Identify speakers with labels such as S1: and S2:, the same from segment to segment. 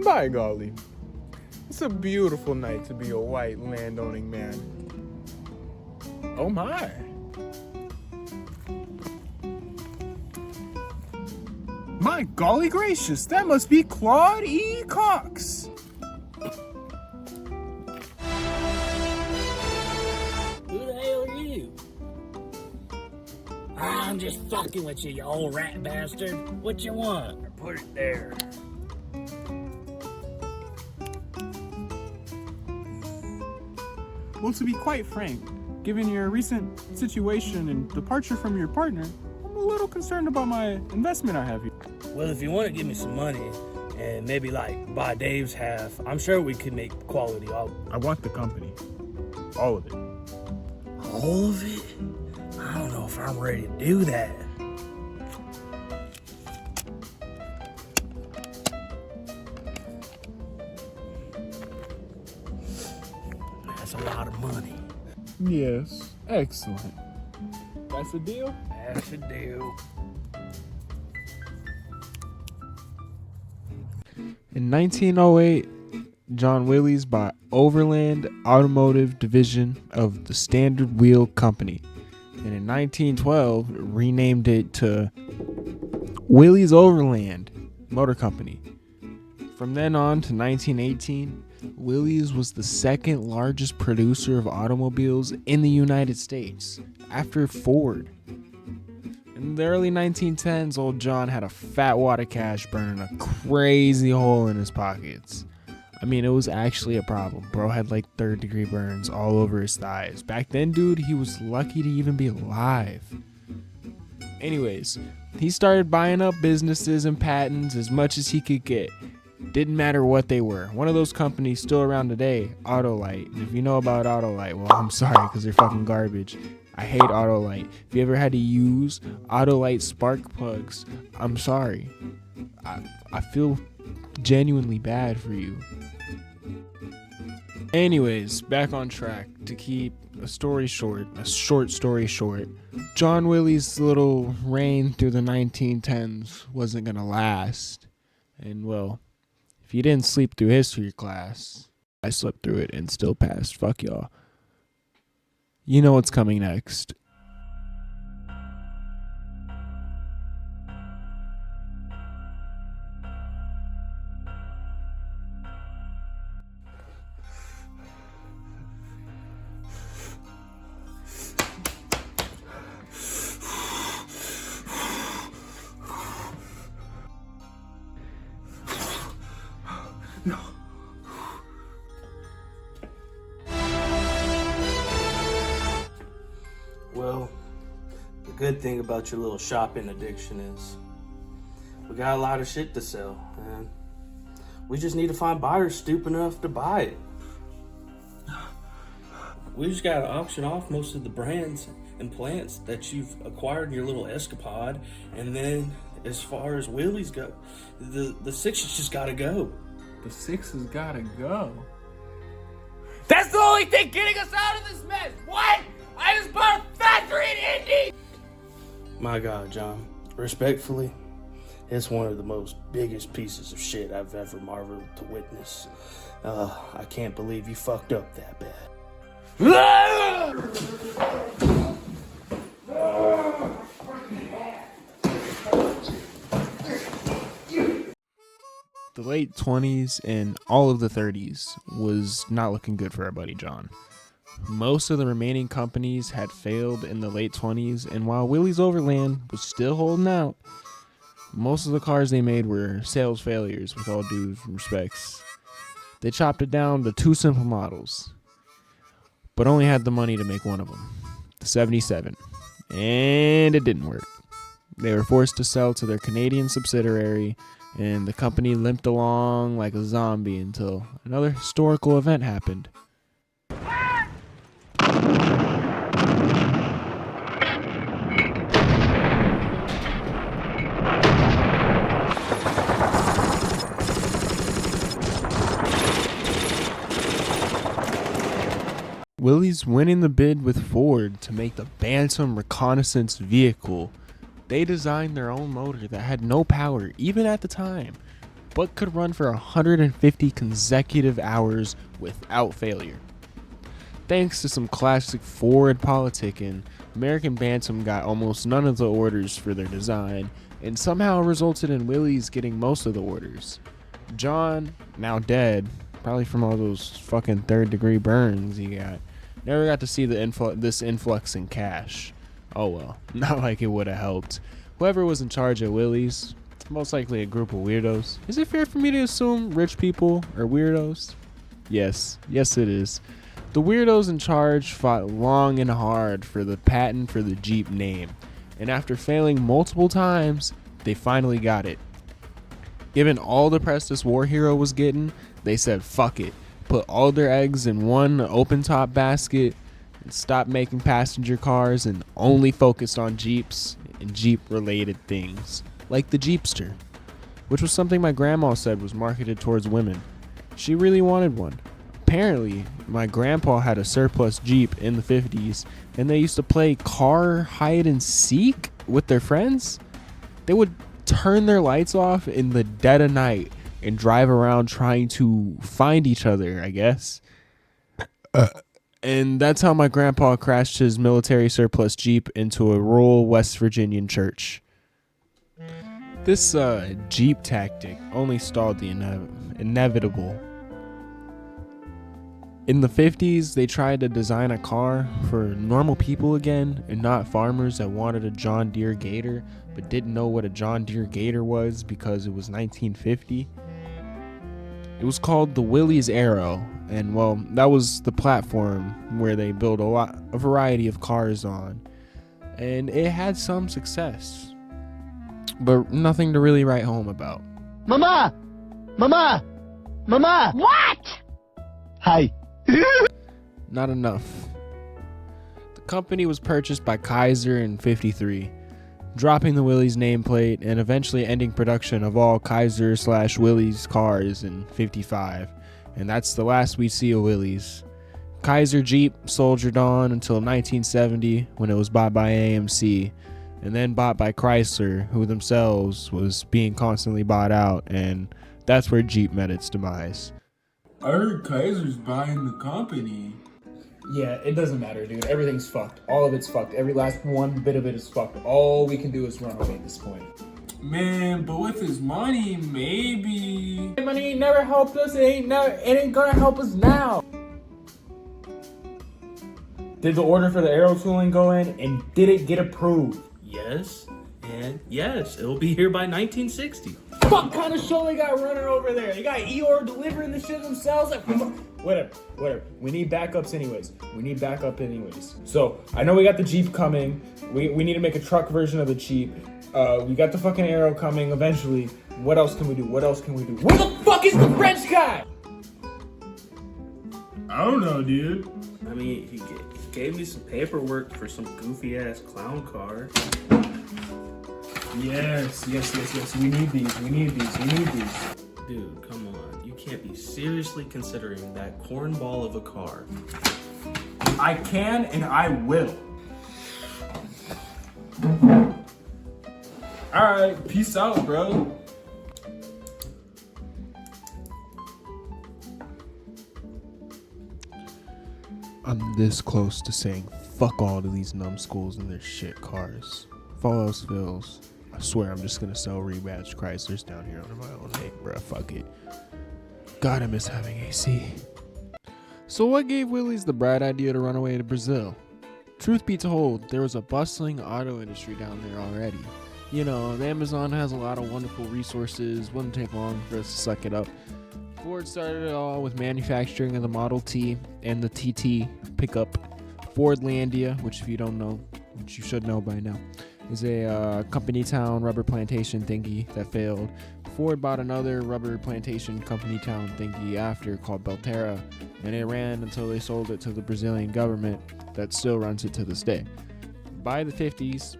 S1: By golly, it's a beautiful night to be a white landowning man. Oh my. My golly gracious, that must be Claude E. Cox.
S2: Who the hell are you? I'm just fucking with you, you old rat bastard. What you want? Put it there.
S1: Well, to be quite frank, given your recent situation and departure from your partner, I'm a little concerned about my investment I have here.
S2: Well, if you want to give me some money and maybe like buy Dave's half, I'm sure we could make quality all.
S1: I want the company. All of it.
S2: All of it? I don't know if I'm ready to do that. That's a lot of money.
S1: Yes, excellent. That's a deal?
S2: That's a deal.
S1: In 1908, John Willys bought Overland Automotive Division of the Standard Wheel Company, and in 1912 renamed it to Willys Overland Motor Company. From then on to 1918, Willys was the second largest producer of automobiles in the United States, after Ford. In the early 1910s, old John had a fat wad of cash burning a crazy hole in his pockets. I mean, it was actually a problem. Bro had like third-degree burns all over his thighs. Back then, dude, he was lucky to even be alive. Anyways, he started buying up businesses and patents as much as he could get. Didn't matter what they were. One of those companies still around today, Autolite. And if you know about Autolite, well, I'm sorry, because they're fucking garbage. I hate Autolite. If you ever had to use Autolite spark plugs, I'm sorry. I feel genuinely bad for you. Anyways, back on track. To keep a short story short, John Willys' little reign through the 1910s wasn't gonna last. And well, if you didn't sleep through history class, I slept through it and still passed. Fuck y'all. You know what's coming next. No.
S2: Well, the good thing about your little shopping addiction is we got a lot of shit to sell, and we just need to find buyers stupid enough to buy it. We just gotta auction off most of the brands and plants that you've acquired in your little escapade, and then as far as Willys go, the sixes just gotta go.
S1: The sixes gotta go.
S3: That's the only thing getting us out of this mess. What? I just bought a factory in Indy.
S2: My God, John, respectfully, it's one of the most biggest pieces of shit I've ever marveled to witness. I can't believe you fucked up that bad.
S1: The late 20s and all of the 30s was not looking good for our buddy John. Most of the remaining companies had failed in the late 20s, and while Willys Overland was still holding out, most of the cars they made were sales failures, with all due respects. They chopped it down to two simple models, but only had the money to make one of them, the 77, and it didn't work. They were forced to sell to their Canadian subsidiary, and the company limped along like a zombie until another historical event happened. Willys winning the bid with Ford to make the Bantam reconnaissance vehicle. They designed their own motor that had no power, even at the time. but could run for 150 consecutive hours without failure. Thanks to some classic Ford politicking, American Bantam got almost none of the orders for their design, and somehow resulted in Willys getting most of the orders. John, now dead, probably from all those fucking third-degree burns he got, never got to see this influx in cash. Oh well, not like it would have helped. Whoever was in charge at Willys, most likely a group of weirdos. Is it fair for me to assume rich people are weirdos? Yes it is. The weirdos in charge fought long and hard for the patent for the Jeep name, and after failing multiple times, they finally got it. Given all the press this war hero was getting, they said fuck it, put all their eggs in one open top basket, and stopped making passenger cars and only focused on Jeeps and Jeep related things, like the Jeepster, which was something my grandma said was marketed towards women. She really wanted one. Apparently, my grandpa had a surplus Jeep in the 50s, and they used to play car hide and seek with their friends. They would turn their lights off in the dead of night and drive around trying to find each other, I guess. And that's how my grandpa crashed his military surplus Jeep into a rural West Virginian church. This Jeep tactic only stalled the inevitable. In the 50s, they tried to design a car for normal people again, and not farmers that wanted a John Deere Gator, but didn't know what a John Deere Gator was because it was 1950. It was called the Willys Arrow, and well, that was the platform where they built a variety of cars on, and it had some success, but nothing to really write home about.
S4: Mama! What? Hi.
S1: Not enough. The company was purchased by Kaiser in '53, dropping the Willys nameplate and eventually ending production of all Kaiser/Willys cars in '55, and that's the last we see of Willys. Kaiser Jeep soldiered on until 1970 when it was bought by AMC, and then bought by Chrysler, who themselves was being constantly bought out, and that's where Jeep met its demise.
S5: I heard Kaiser's buying the company.
S3: Yeah, it doesn't matter, dude. Everything's fucked. All of it's fucked. Every last one bit of it is fucked. All we can do is run away at this point.
S5: Man, but with his money, maybe.
S3: Money ain't never helped us. It ain't gonna help us now. Did the order for the aero tooling go in, and did it get approved?
S2: Yes, and yes, it'll be here by 1960.
S3: What kind of show they got running over there? They got Eeyore delivering the shit themselves? Like, whatever. We need backups anyways. So, I know we got the Jeep coming. We need to make a truck version of the Jeep. We got the fucking Arrow coming eventually. What else can we do? Where the fuck is the French guy?
S5: I don't know, dude.
S2: I mean, he gave me some paperwork for some goofy ass clown car.
S3: Yes. We need these.
S2: Dude, come on. You can't be seriously considering that cornball of a car.
S3: I can and I will.
S5: Alright, peace out, bro.
S1: I'm this close to saying fuck all to these numbskulls and their shit cars. If all else fails, I swear I'm just gonna sell rebadged Chryslers down here under my own name, bruh. Fuck it. God, I miss having AC. So what gave Willys the bright idea to run away to Brazil? Truth be told, there was a bustling auto industry down there already. You know, the Amazon has a lot of wonderful resources. Wouldn't take long for us to suck it up. Ford started it all with manufacturing of the Model T and the TT pickup. Fordlandia, which if you don't know, which you should know by now, is a company town rubber plantation thingy that failed. Ford bought another rubber plantation company town thingy after called Belterra, and it ran until they sold it to the Brazilian government that still runs it to this day. By the 50s,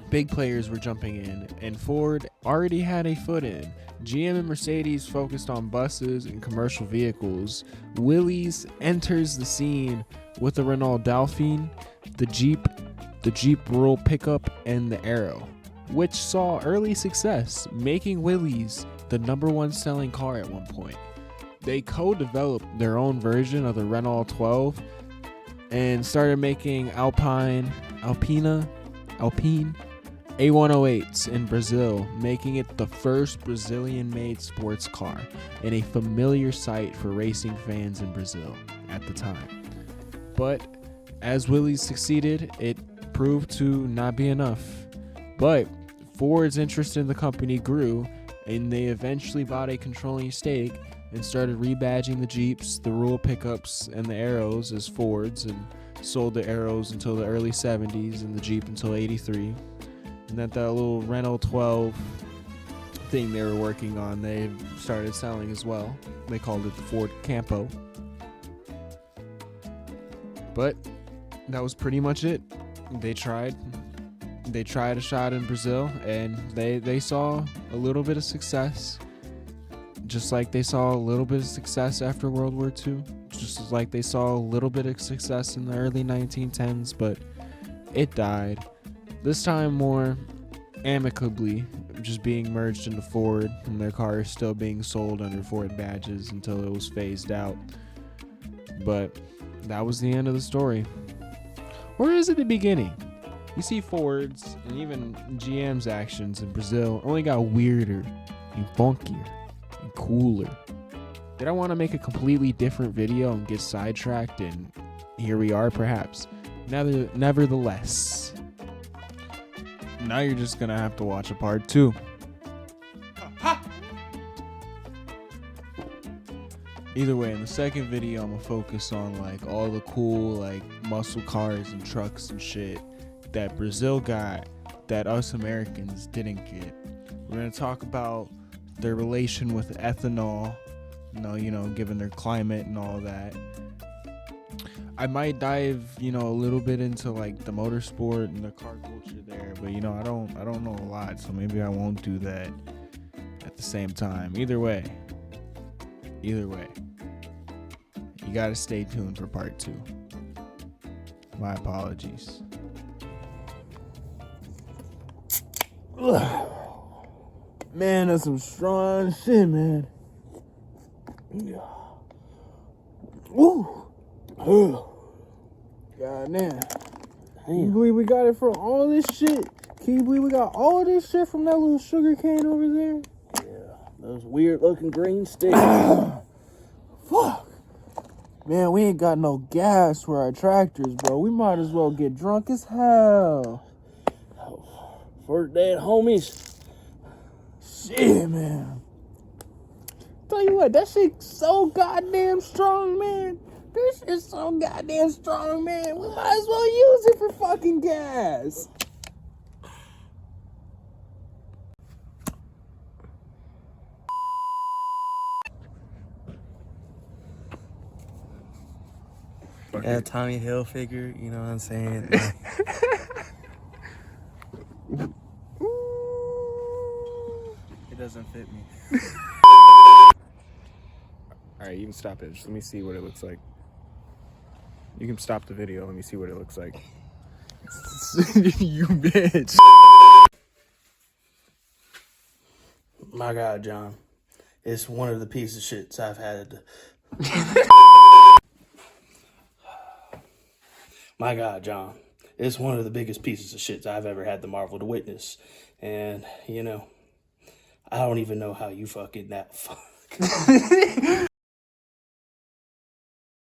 S1: big players were jumping in, and Ford already had a foot in. GM and Mercedes focused on buses and commercial vehicles. Willys enters the scene with the Renault Dauphine, the Jeep rural pickup, and the Arrow, which saw early success, making Willys the number 1 selling car at one point. They co-developed their own version of the Renault 12 and started making Alpine A108s in Brazil, making it the first Brazilian-made sports car and a familiar sight for racing fans in Brazil at the time. But as Willys succeeded, it proved to not be enough. But Ford's interest in the company grew, and they eventually bought a controlling stake and started rebadging the Jeeps, the Rural pickups, and the Arrows as Fords, and sold the Arrows until the early 70s and the Jeep until 83. And that little Renault 12 thing they were working on, they started selling as well. They called it the Ford Campo. But that was pretty much it. They tried a shot in Brazil, and they saw a little bit of success. Just like they saw a little bit of success after World War II. Just like they saw a little bit of success in the early 1910s, but it died. This time more amicably, just being merged into Ford, and their cars still being sold under Ford badges until it was phased out. But that was the end of the story. Or is it the beginning? You see Ford's and even GM's actions in Brazil only got weirder and funkier and cooler. Did I want to make a completely different video and get sidetracked, and here we are perhaps. Nevertheless, now you're just gonna have to watch a part 2. Either way, in the second video, I'm gonna focus on like all the cool like muscle cars and trucks and shit that Brazil got that us Americans didn't get. We're gonna talk about their relation with ethanol, you know, given their climate and all that. I might dive, a little bit into like the motorsport and the car culture there, but I don't know a lot, so maybe I won't do that at the same time. Either way, you gotta stay tuned for part 2. My apologies.
S3: Man, that's some strong shit, man. Woo. God damn. Can you believe we got it from all this shit? Can you believe we got all this shit from that little sugar cane over there?
S2: Yeah, those weird looking green sticks.
S3: Fuck. Man, we ain't got no gas for our tractors, bro. We might as well get drunk as hell.
S2: First day at homies.
S3: Shit, man. Tell you what, that shit's so goddamn strong, man. This shit's so goddamn strong, man. We might as well use it for fucking gas.
S2: Yeah, Tommy Hilfiger, you know what I'm saying? It doesn't fit me.
S1: Alright, you can stop it. Just let me see what it looks like. You can stop the video. Let me see what it looks like. You bitch.
S2: My God, John. It's one of the pieces of shits I've had. My God, John. It's one of the biggest pieces of shits I've ever had the marvel to witness. And, I don't even know how you fucking that fuck.